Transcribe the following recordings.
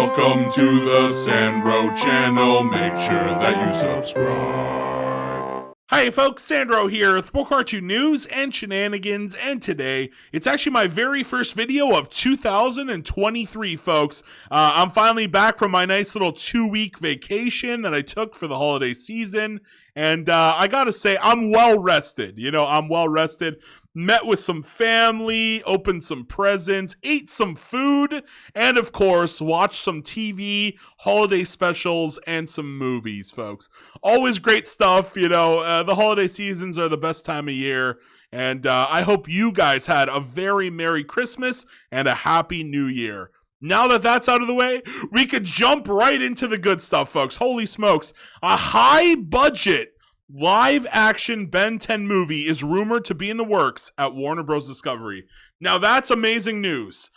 Welcome to the Sandro channel. Make sure that you subscribe. Hi folks, Sandro here with more cartoon news and shenanigans, and today, it's actually my very first video of 2023, folks. I'm finally back from my nice little 2-week vacation that I took for the holiday season, and I gotta say, I'm well rested. I'm well rested. Met with some family, opened some presents, ate some food, and of course, watched some TV, holiday specials, and some movies, folks. Always great stuff, the holiday seasons are the best time of year, and I hope you guys had a very Merry Christmas and a Happy New Year. Now that that's out of the way, we could jump right into the good stuff, folks. Holy smokes. A high-budget live-action Ben 10 movie is rumored to be in the works at Warner Bros. Discovery. Now, that's amazing news.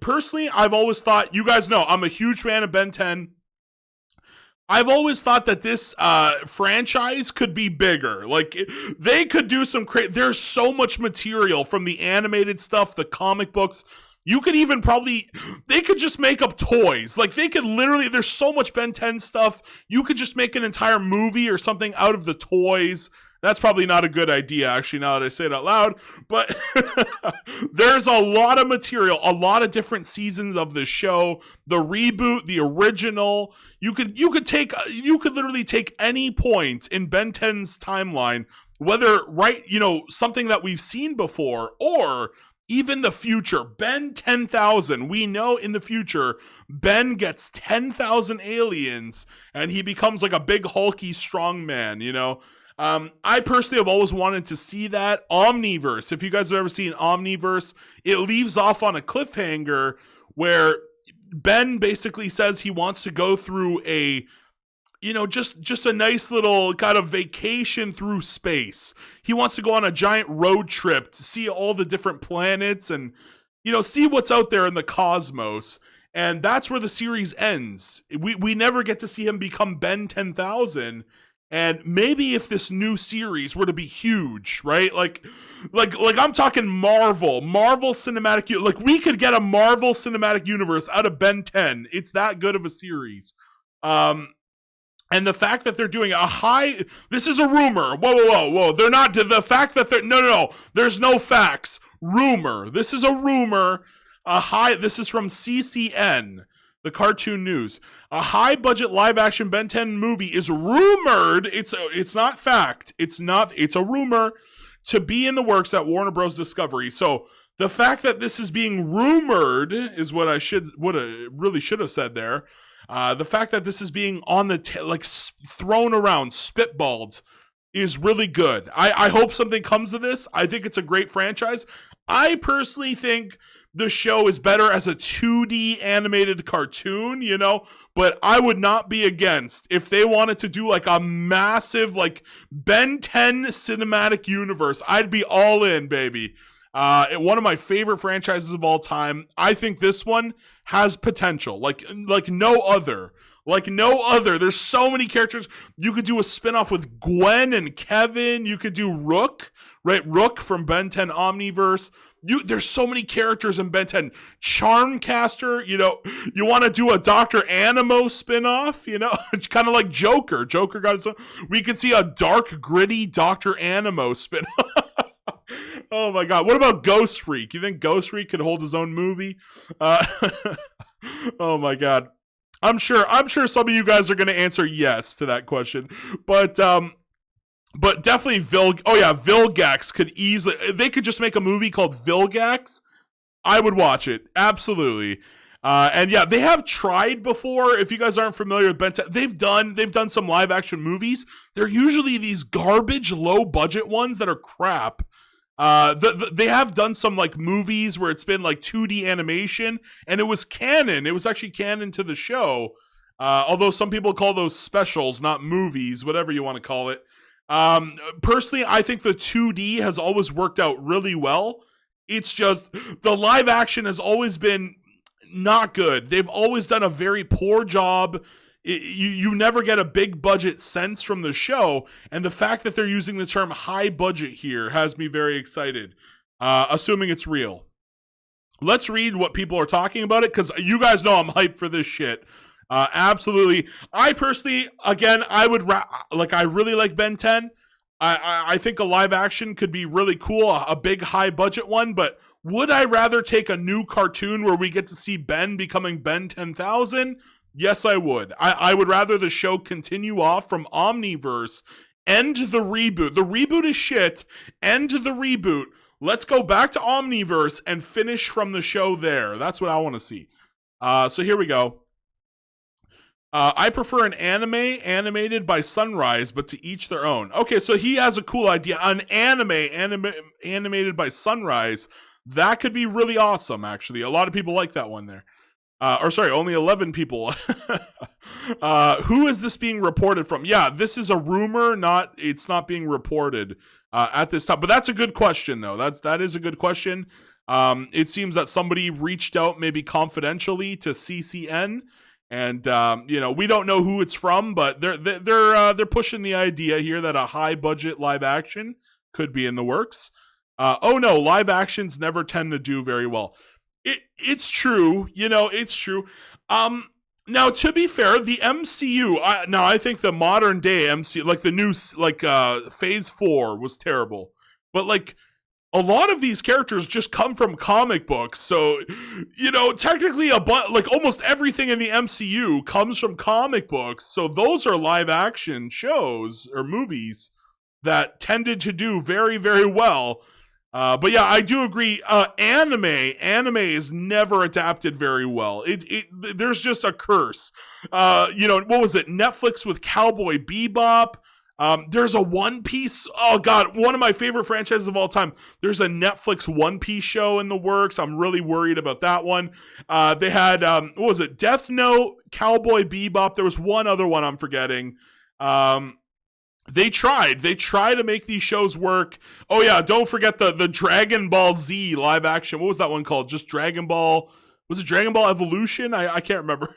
Personally, I've always thought, you guys know, I'm a huge fan of Ben 10. I've always thought that this franchise could be bigger. Like, they could do some there's so much material from the animated stuff, the comic books. You could even they could just make up toys. Like, they could literally, there's so much Ben 10 stuff. You could just make an entire movie or something out of the toys. That's probably not a good idea, actually, now that I say it out loud. But there's a lot of material, a lot of different seasons of the show. The reboot, the original. You could literally take any point in Ben 10's timeline, whether something that we've seen before, or even the future. Ben 10,000. We know in the future, Ben gets 10,000 aliens, and he becomes like a big hulky strong man, I personally have always wanted to see that. Omniverse. If you guys have ever seen Omniverse, it leaves off on a cliffhanger where Ben basically says he wants to go through a just a nice little kind of vacation through space. He wants to go on a giant road trip to see all the different planets and, see what's out there in the cosmos. And that's where the series ends. We never get to see him become Ben 10,000. And maybe if this new series were to be huge, right? Like I'm talking Marvel cinematic, like we could get a Marvel cinematic universe out of Ben 10. It's that good of a series. And the fact that they're doing this is a rumor. Whoa. They're not, the fact that no. There's no facts. Rumor. This is a rumor. This is from CCN, the Cartoon News. A high-budget live-action Ben 10 movie is rumored, it's not fact, it's a rumor, to be in the works at Warner Bros. Discovery. So, the fact that this is being rumored is what I really should have said there. The fact that this is being on the thrown around, spitballed, is really good. I hope something comes of this. I think it's a great franchise. I personally think the show is better as a 2D animated cartoon, but I would not be against if they wanted to do like a massive Ben 10 cinematic universe. I'd be all in, baby. One of my favorite franchises of all time. I think this one has potential, like no other. There's so many characters. You could do a spinoff with Gwen and Kevin. You could do Rook, right? Rook from Ben 10 Omniverse. There's so many characters in Ben 10. Charmcaster, you want to do a Dr. Animo spinoff, It's kind of like Joker. Joker got his own. We could see a dark, gritty Dr. Animo spinoff. Oh my God. What about Ghost Freak? You think Ghost Freak could hold his own movie? Oh my God. I'm sure some of you guys are going to answer yes to that question. But definitely Vilgax could easily, they could just make a movie called Vilgax. I would watch it. Absolutely. And yeah, they have tried before. If you guys aren't familiar with Ben 10, they've done some live action movies. They're usually these garbage, low budget ones that are crap. They have done some movies where it's been 2D animation, and it was canon. It was actually canon to the show. Although some people call those specials, not movies, whatever you want to call it. Personally, I think the 2D has always worked out really well. It's just the live action has always been not good. They've always done a very poor job. You never get a big budget sense from the show, and the fact that they're using the term high budget here has me very excited, assuming it's real. let's read what people are talking about it, because you guys know I'm hyped for this shit. Absolutely. I personally, again, I would I really like Ben 10. I think a live action could be really cool, a big high budget one, but would I rather take a new cartoon where we get to see Ben becoming Ben 10,000? Yes, I would. I would rather the show continue off from Omniverse, end the reboot. The reboot is shit. End the reboot. Let's go back to Omniverse and finish from the show there. That's what I want to see. So here we go. I prefer an anime animated by Sunrise, but to each their own. Okay, so he has a cool idea. An anime animated by Sunrise. That could be really awesome, actually. A lot of people like that one there. Only 11 people. Who is this being reported from? Yeah, this is a rumor. It's not being reported at this time. But that's a good question, though. That is a good question. It seems that somebody reached out, maybe confidentially, to CCN. And we don't know who it's from, but they're pushing the idea here that a high budget live action could be in the works. Oh no, live actions never tend to do very well. It's true, it's true. Now to be fair, the MCU. I think the modern day MCU, like the new Phase 4, was terrible, but like, a lot of these characters just come from comic books, so technically almost everything in the MCU comes from comic books. So those are live action shows or movies that tended to do very, very well. But yeah, I do agree. Anime is never adapted very well. There's just a curse. What was it? Netflix with Cowboy Bebop. There's a One Piece. Oh god, one of my favorite franchises of all time. There's a Netflix One Piece show in the works. I'm really worried about that one. They had what was it? Death Note, Cowboy Bebop. There was one other one I'm forgetting. They tried to make these shows work. Oh yeah, don't forget the Dragon Ball Z live action. What was that one called? Just Dragon Ball. Was it Dragon Ball Evolution? I can't remember.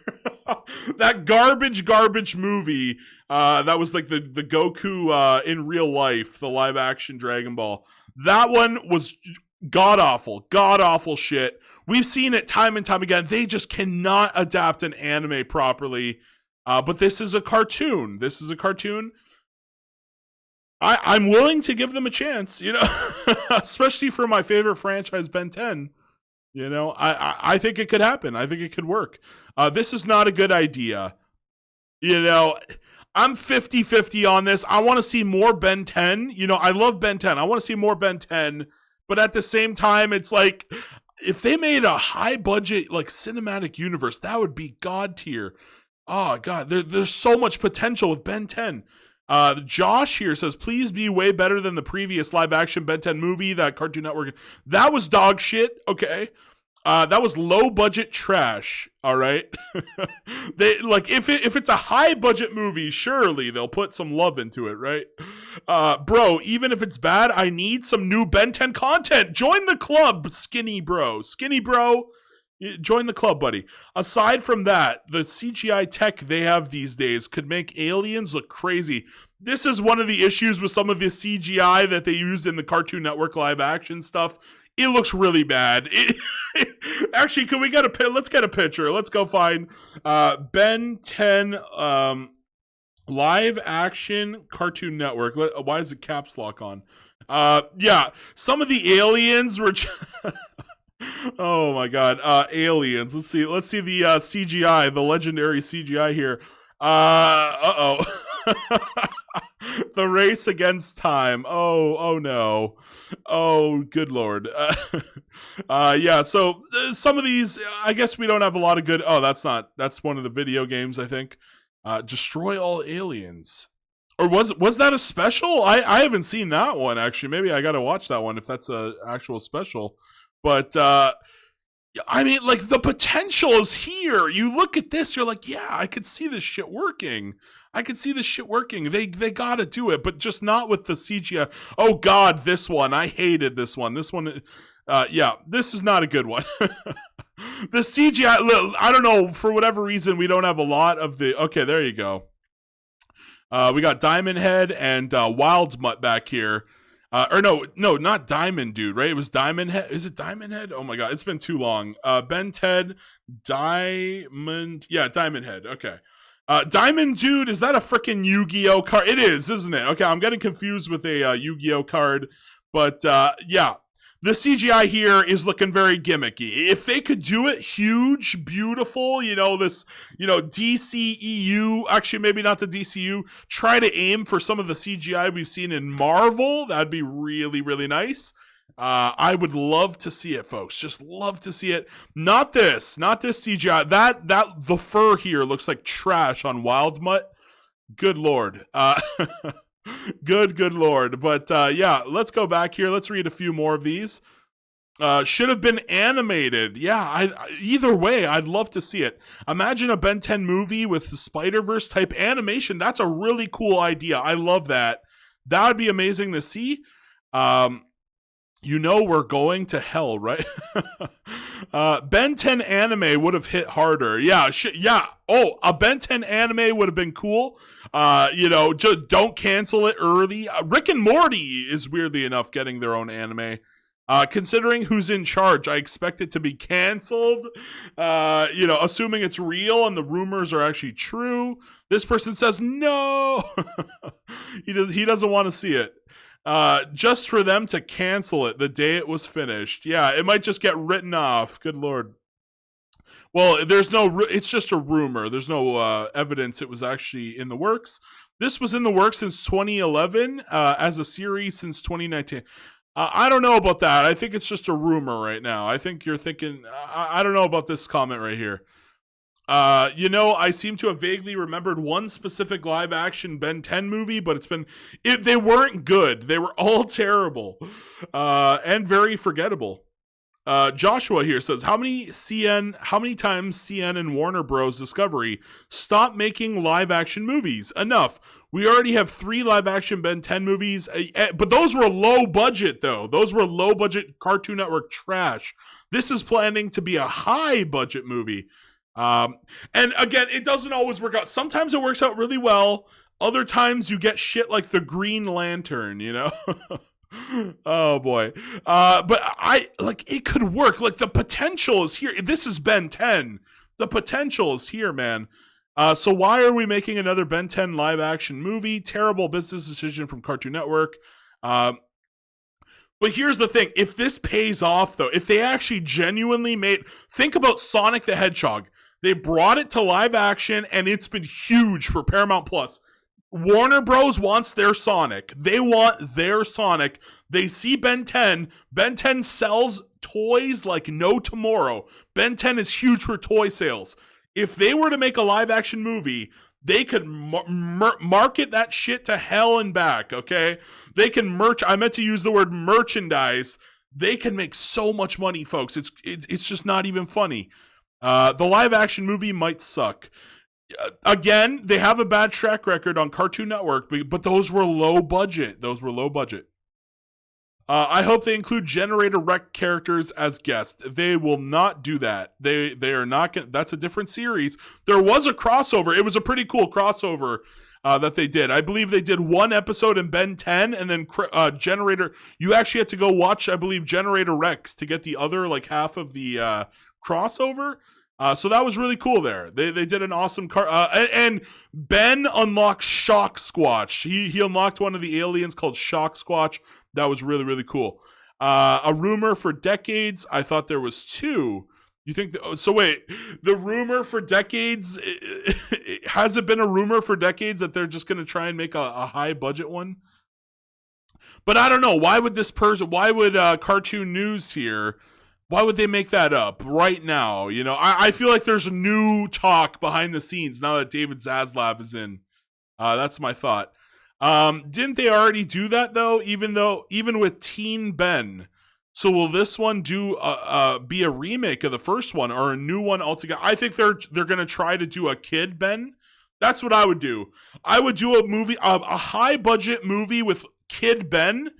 That garbage movie. That was like the Goku in real life, the live action Dragon Ball. That one was god awful shit. We've seen it time and time again. They just cannot adapt an anime properly. But this is a cartoon. I'm willing to give them a chance, especially for my favorite franchise, Ben 10. I think it could happen. I think it could work. This is not a good idea. I'm 50-50 on this. I want to see more Ben 10. I love Ben 10. I want to see more Ben 10. But at the same time, it's like, if they made a high budget, like, cinematic universe, that would be god tier. Oh, God. There's so much potential with Ben 10. Josh here says, please be way better than the previous live action Ben 10 movie that Cartoon Network. That was dog shit. Okay. That was low budget trash. All right. They if it's a high budget movie, surely they'll put some love into it, right? Bro, even if it's bad, I need some new Ben 10 content. Join the club, skinny bro. Join the club, buddy. Aside from that, the CGI tech they have these days could make aliens look crazy. This is one of the issues with some of the CGI that they used in the Cartoon Network live action stuff. It looks really bad. Actually, can we let's get a picture. Let's go find Ben 10 live action Cartoon Network. Why is it caps lock on? Yeah, some of the aliens were oh my god, aliens. Let's see the CGI, the legendary CGI here. The race against time. Oh no. Oh, good lord. Yeah, so some of these, I guess we don't have a lot of good. Oh, that's one of the video games, I think. Destroy all aliens. Or was that a special? I haven't seen that one, actually. Maybe I gotta watch that one if that's a actual special. But I mean, like, the potential is here. You look at this, you're like, yeah, I could see this shit working. They gotta do it, but just not with the CGI. Oh god, this one. I hated this one. This one, yeah, this is not a good one. The CGI, I don't know, for whatever reason, we don't have a lot of the. Okay, there you go. We got Diamond Head and Wild Mutt back here. Or no, not Diamond Dude, right? It was Diamond Head. Is it Diamond Head? Oh my god, it's been too long. Ben 10, Diamond. Yeah, Diamond Head. Okay. Diamond Dude, is that a freaking Yu-Gi-Oh card? It is, isn't it? Okay, I'm getting confused with a Yu-Gi-Oh card. But yeah, the CGI here is looking very gimmicky. If they could do it huge, beautiful, this, DCEU, actually maybe not the DCU, try to aim for some of the CGI we've seen in Marvel, that'd be really, really nice. I would love to see it, folks. Just love to see it. Not this CGI. That the fur here looks like trash on Wild Mutt. Good lord. Good lord. But yeah, let's go back here. Let's read a few more of these. Should have been animated. Yeah, either way, I'd love to see it. Imagine a Ben 10 movie with the Spider-Verse type animation. That's a really cool idea. I love that. That would be amazing to see. We're going to hell, right? Ben 10 anime would have hit harder. Yeah. Oh, a Ben 10 anime would have been cool. Just don't cancel it early. Rick and Morty is weirdly enough getting their own anime. Considering who's in charge, I expect it to be canceled. Assuming it's real and the rumors are actually true. This person says no. He doesn't want to see it. Just for them to cancel it the day it was finished. Yeah, it might just get written off. Good lord. Well, it's just a rumor. There's no evidence it was actually in the works. This was in the works since 2011, as a series since 2019. I don't know about that. I think it's just a rumor right now. I think you're thinking, I don't know about this comment right here. I seem to have vaguely remembered one specific live action Ben 10 movie, but they weren't good. They were all terrible, and very forgettable. Joshua here says, how many times CN and Warner Bros. Discovery stop making live action movies? Enough. We already have 3 live action Ben 10 movies, but those were low budget though. Those were low budget Cartoon Network trash. This is planning to be a high budget movie. And again, it doesn't always work out. Sometimes it works out really well. Other times you get shit like the Green Lantern, Oh boy. But it could work. Like the potential is here. This is Ben 10. The potential is here, man. So why are we making another Ben 10 live action movie? Terrible business decision from Cartoon Network. But here's the thing. If this pays off though, if they actually genuinely think about Sonic the Hedgehog. They brought it to live action, and it's been huge for Paramount Plus. Warner Bros. Wants their Sonic. They want their Sonic. They see Ben 10. Ben 10 sells toys like no tomorrow. Ben 10 is huge for toy sales. If they were to make a live-action movie, they could market that shit to hell and back, okay? They can I meant to use the word merchandise. They can make so much money, folks. It's just not even funny. The live action movie might suck. Again, they have a bad track record on Cartoon Network, but those were low budget. I hope they include Generator Rec characters as guests. They will not do that. They are not going. That's a different series. There was a crossover. It was a pretty cool crossover that they did. I believe they did one episode in Ben 10, and then Generator. You actually had to go watch, I believe, Generator Rex to get the other half of the crossover. So that was really cool there. They did an awesome and Ben unlocked Shock Squatch. He unlocked one of the aliens called Shock Squatch. That was really, really cool. A rumor for decades. I thought there was 2. You think so wait, the rumor for decades, has it been a rumor for decades that they're just going to try and make a high budget one? But I don't know. Why would Cartoon News here, why would they make that up right now? I feel like there's a new talk behind the scenes now that David Zaslav is in. That's my thought. Didn't they already do that though? Even with Teen Ben. So will this one be a remake of the first one or a new one altogether? I think they're gonna try to do a Kid Ben. That's what I would do. I would do a movie, a high budget movie with Kid Ben.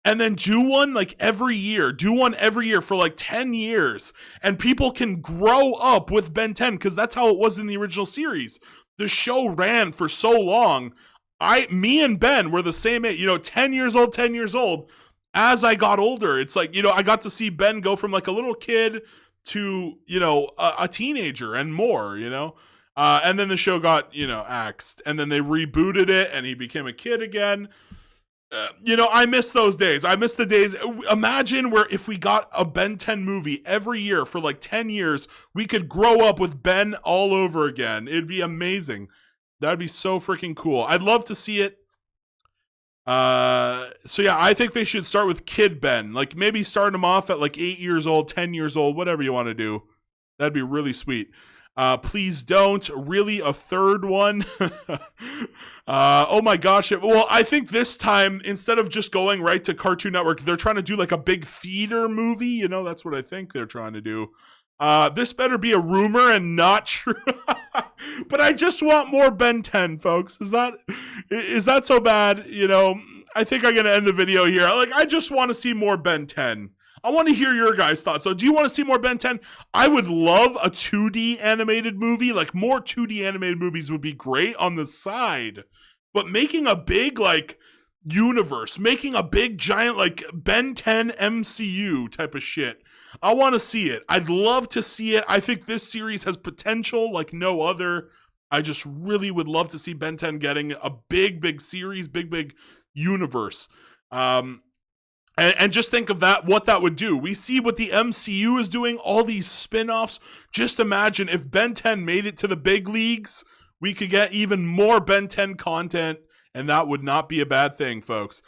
And then do one every year. Do one every year for 10 years. And people can grow up with Ben 10 because that's how it was in the original series. The show ran for so long. Me and Ben were the same age, 10 years old, 10 years old. As I got older, it's like, I got to see Ben go from like a little kid to, a teenager and more, and then the show got, axed, and then they rebooted it and he became a kid again. I miss those days. I miss the days. Imagine where if we got a Ben 10 movie every year for like 10 years, we could grow up with Ben all over again. It'd be amazing. That'd be so freaking cool. I'd love to see it. So yeah, I think they should start with Kid Ben. Like maybe start him off at like 8 years old, 10 years old, whatever you want to do. That'd be really sweet. Please don't. Really, a third one? Oh my gosh. Well, I think this time, instead of just going right to Cartoon Network, they're trying to do like a big feeder movie. That's what I think they're trying to do. This better be a rumor and not true. But I just want more Ben 10, folks. Is that so bad? I think I'm going to end the video here. Like, I just want to see more Ben 10. I want to hear your guys' thoughts. So, do you want to see more Ben 10? I would love a 2D animated movie. Like, more 2D animated movies would be great on the side. But making a big, like, universe, making a big, giant, like, Ben 10 MCU type of shit, I want to see it. I'd love to see it. I think this series has potential like no other. I just really would love to see Ben 10 getting a big, big series, big universe. And just think of that, what that would do. We see what the MCU is doing, all these spin-offs. Just imagine if Ben 10 made it to the big leagues, we could get even more Ben 10 content, and that would not be a bad thing, folks.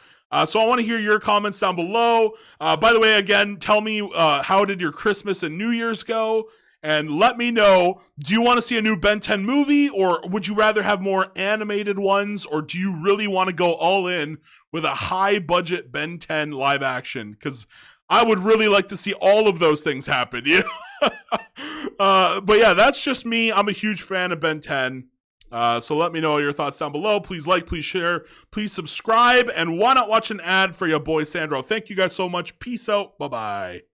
So I want to hear your comments down below. By the way, again, tell me how did your Christmas and New Year's go? And let me know, do you want to see a new Ben 10 movie, or would you rather have more animated ones, or do you really want to go all in with a high-budget Ben 10 live action? Because I would really like to see all of those things happen. But yeah, that's just me. I'm a huge fan of Ben 10. So let me know all your thoughts down below. Please like, please share, please subscribe, and why not watch an ad for your boy Sandro? Thank you guys so much. Peace out. Bye-bye.